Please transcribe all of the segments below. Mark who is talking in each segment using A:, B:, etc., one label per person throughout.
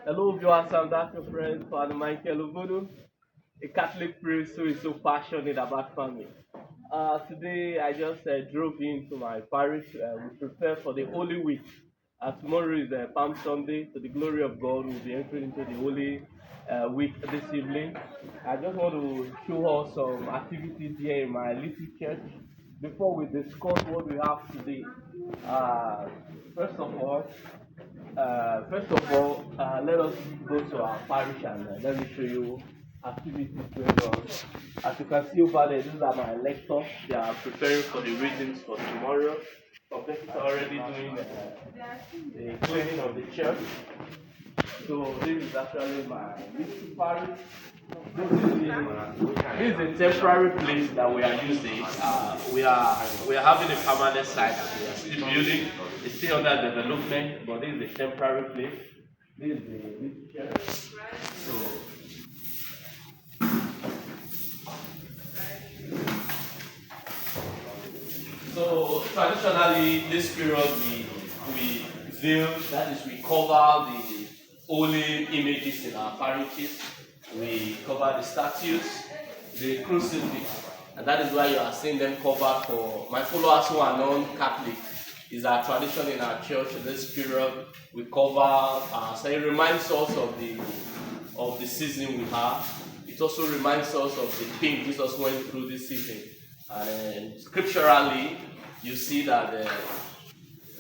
A: Hello, viewers. I'm that your friend, Father Michael Obodo, a Catholic priest who is so passionate about family. Today, I just drove into my parish. We prepare for the Holy Week. Tomorrow is Palm Sunday. To the glory of God, we'll be entering into the Holy Week this evening. I just want to show us some activities here in my little church before we discuss what we have today. Uh, first of all, let us go to our parish and let me show you activities going on. As you can see over there, these are my lectors. They are preparing for the readings for tomorrow. Some persons are already doing the cleaning of the church. So this is actually my little parish. This is a temporary place that we are using. We are having a permanent site that we are still building. It's still under development, but this is a temporary place. This is the church. So traditionally, this period we veil, that is, we cover the holy images in our parishes. We cover the statues, the crucifix, and that is why you are seeing them covered. For my followers who are non-Catholic, is our tradition in our church. In this period, we cover. So it reminds us of the season we have. It also reminds us of the pain Jesus went through this season. And scripturally, you see that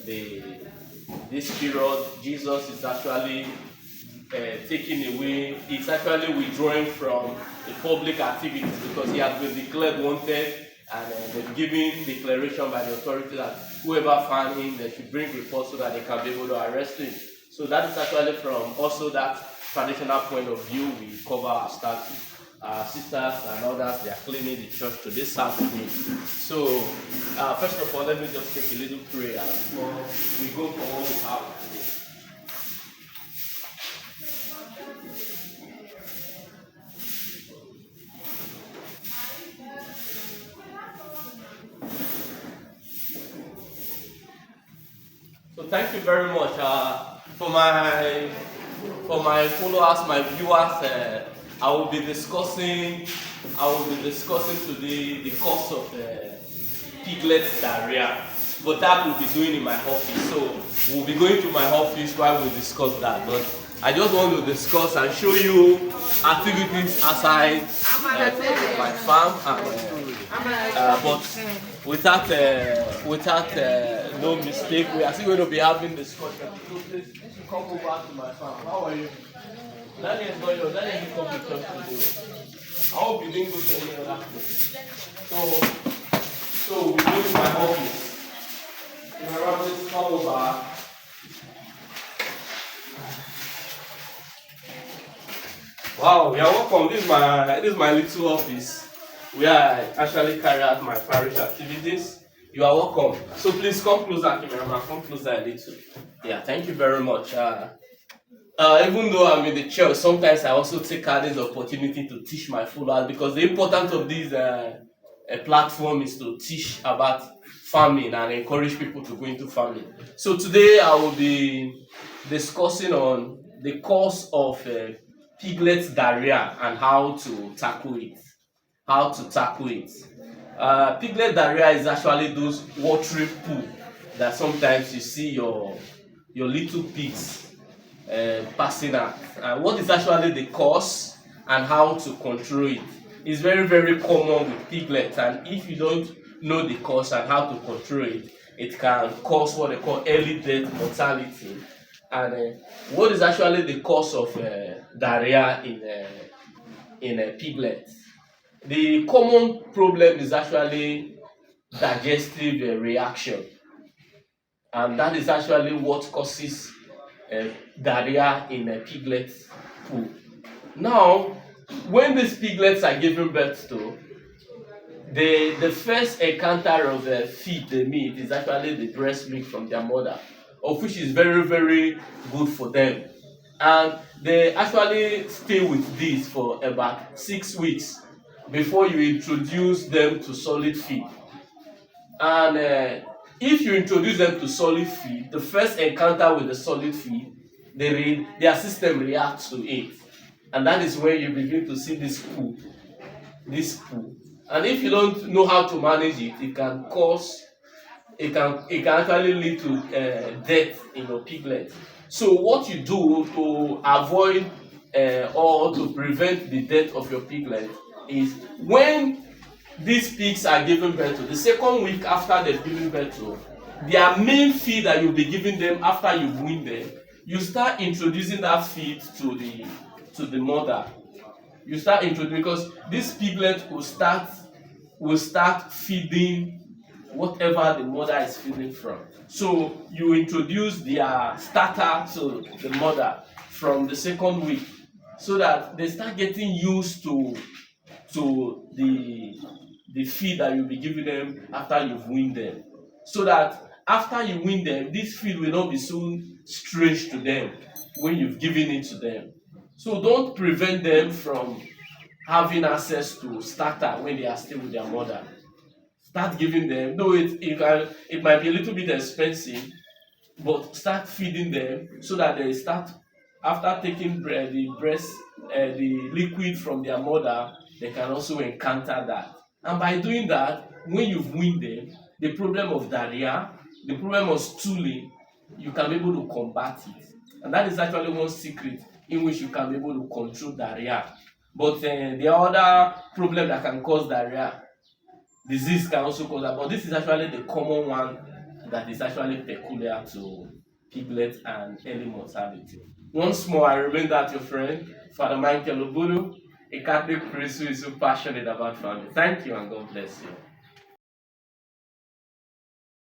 A: this period, Jesus is actually taking away, it's actually withdrawing from the public activities because he has been declared wanted, and they've given declaration by the authority that whoever found him, they should bring reports so that they can be able to arrest him. So that is actually from also that traditional point of view, we cover our statues. Sisters and others, they are cleaning the church to this afternoon. So, first of all, let me just take a little prayer before we go for what we have today. So, thank you very much for my followers, my viewers. I will be discussing today the cause of Piglets Diarrhea, but that we'll be doing in my office. So we'll be going to my office while we discuss that. But I just want to discuss and show you activities outside my farm, but without no mistake, we are still going to be having discussion. So please come over to my farm. How are you? That is not yours. That is come to church today. I hope you didn't go to any other place. So we go to my office. If I want to come over. Wow, you are welcome. This is my little office where I actually carry out my parish activities. You are welcome. So please come closer, cameraman. Come closer a little. Yeah, thank you very much. Even though I'm in the church, sometimes I also take out this opportunity to teach my followers, because the importance of this platform is to teach about farming and encourage people to go into farming. So today I will be discussing on the cause of Piglets Diarrhea and how to tackle it. Piglet diarrhea is actually those watery poo that sometimes you see your little pigs passing out. What is actually the cause and how to control it is very, very common with piglets, and if you don't know the cause and how to control it, it can cause what they call early death mortality. And what is actually the cause of diarrhea in piglets? The common problem is actually digestive reaction, and that is actually what causes diarrhea in a piglet poo. Now, when these piglets are given birth to, the first encounter of feed they meet is actually the breast milk from their mother, of which is very, very good for them. And they actually stay with this for about 6 weeks before you introduce them to solid feed. And if you introduce them to solid feed, the first encounter with the solid feed, their system reacts to it, and that is when you begin to see this poo. And if you don't know how to manage it, it can actually lead to death in your piglet. So what you do to avoid or to prevent the death of your piglet is, when these pigs are given birth to, the second week after they've given birth to, their main feed that you'll be giving them after you've weaned them, you start introducing that feed to the mother. You start introducing, because this piglet will start feeding whatever the mother is feeding from. So you introduce their starter to the mother from the second week, so that they start getting used to the feed that you'll be giving them after you've weaned them, so that after you wean them, this feed will not be so strange to them when you've given it to them. So don't prevent them from having access to starter when they are still with their mother. Start giving them, though it might be a little bit expensive, but start feeding them so that they start, after taking the liquid from their mother, they can also encounter that. And by doing that, when you've weaned them, the problem of diarrhea, the problem of stooling, you can be able to combat it. And that is actually one secret in which you can be able to control diarrhea. But the other problem that can cause diarrhea, disease can also cause that, but this is actually the common one that is actually peculiar to piglet and early mortality. Once more, I remain that your friend, Father Michael Obudu, a Catholic priest who is so passionate about family. Thank you and God bless you.